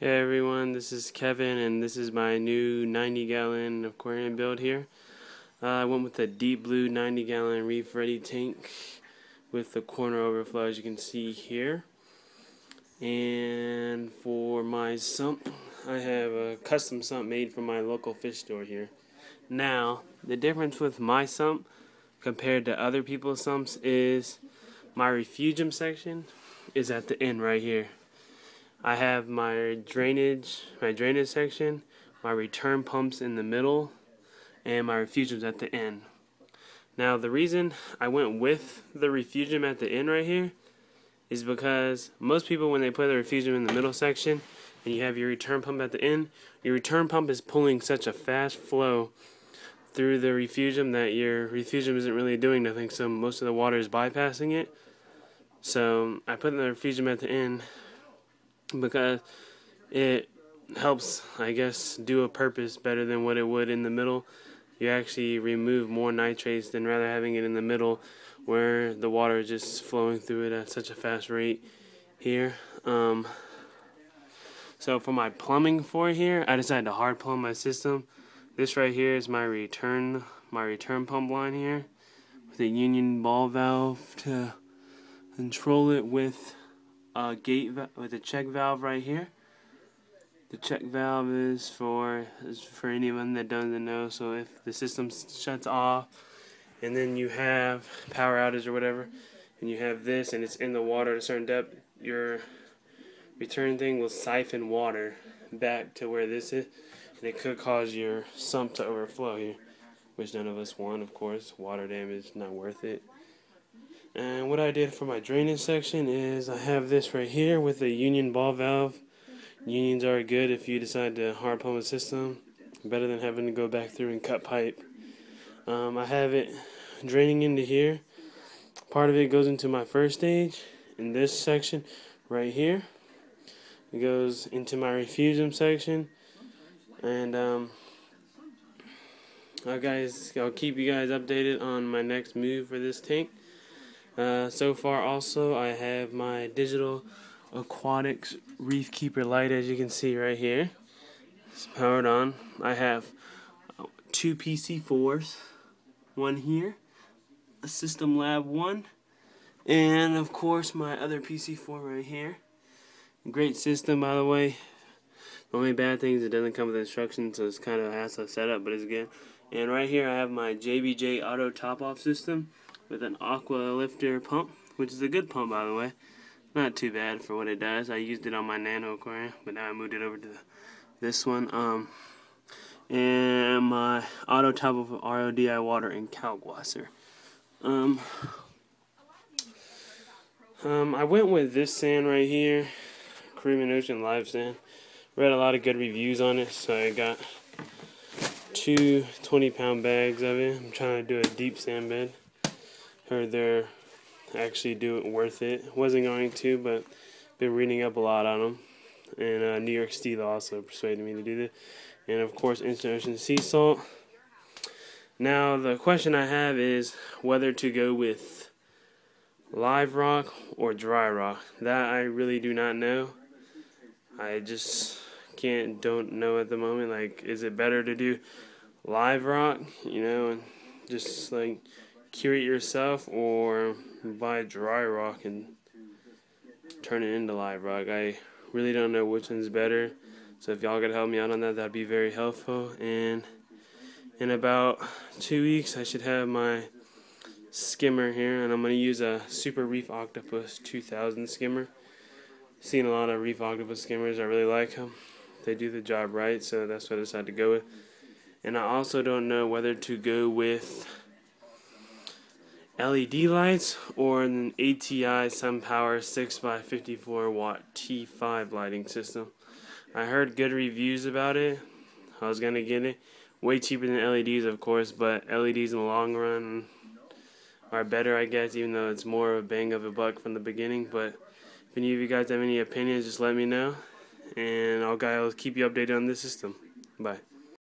Hey everyone, this is Kevin and this is my new 90-gallon aquarium build here. I went with a deep blue 90-gallon reef ready tank with the corner overflow as you can see here. And for my sump, I have a custom sump made from my local fish store here. Now, the difference with my sump compared to other people's sumps is my refugium section is at the end right here. I have my drainage section, my return pumps in the middle, and my refugiums at the end. Now the reason I went with the refugium at the end right here is because most people, when they put the refugium in the middle section and you have your return pump at the end, your return pump is pulling such a fast flow through the refugium that your refugium isn't really doing nothing, so most of the water is bypassing it. So I put the refugium at the end because it helps, I guess, do a purpose better than what it would in the middle. You actually remove more nitrates than rather having it in the middle where the water is just flowing through it at such a fast rate here. So for my plumbing for here, I decided to hard plumb my system. This right here is my return pump line here with a union ball valve to control it with a check valve right here. The check valve is for anyone that doesn't know. So if the system shuts off and then you have power outage or whatever, and you have this and it's in the water at a certain depth, your return thing will siphon water back to where this is, and it could cause your sump to overflow here, which none of us want, of course. Water damage, not worth it. And what I did for my drainage section is I have this right here with a union ball valve. Unions are good if you decide to hard pump a system, better than having to go back through and cut pipe. I have it draining into here. Part of it goes into my first stage in this section right here. It goes into my refugium section, and I'll keep you guys updated on my next move for this tank. So far also I have my digital aquatics reef keeper light, as you can see right here. It's powered on. I have two PC4s, one here, a System Lab 1, and of course my other PC4 right here. Great system, by the way. The only bad thing is it doesn't come with instructions, so it's kind of a hassle to set up, but it's good. And right here I have my JBJ auto top-off system with an aqua lifter pump, which is a good pump, by the way. Not too bad for what it does. I used it on my nano aquarium, but now I moved it over to this one. And my auto top of RODI water and Kalkwasser. I went with this sand right here, Caribbean Ocean Live Sand. Read a lot of good reviews on it, so I got two 20-pound bags of it. I'm trying to do a deep sand bed. Heard they're actually worth it. Wasn't going to, but been reading up a lot on them. And New York Steel also persuaded me to do this. And of course, Instant Ocean Sea Salt. Now the question I have is whether to go with live rock or dry rock. That I really do not know. I just don't know at the moment. Like, is it better to do live rock, and just like cure it yourself, or buy dry rock and turn it into live rock? I really don't know which one's better, so if y'all could help me out on that, that'd be very helpful. And in about 2 weeks I should have my skimmer here, and I'm going to use a Super Reef Octopus 2000 skimmer. Seen a lot of Reef Octopus skimmers. I really like them. They do the job right, so that's what I decided to go with. And I also don't know whether to go with LED lights or an ATI SunPower 6x54 watt T5 lighting system. I heard good reviews about it. I was going to get it. Way cheaper than LEDs, of course, but LEDs in the long run are better, I guess, even though it's more of a bang of a buck from the beginning. But if any of you guys have any opinions, just let me know, and I'll keep you updated on this system. Bye.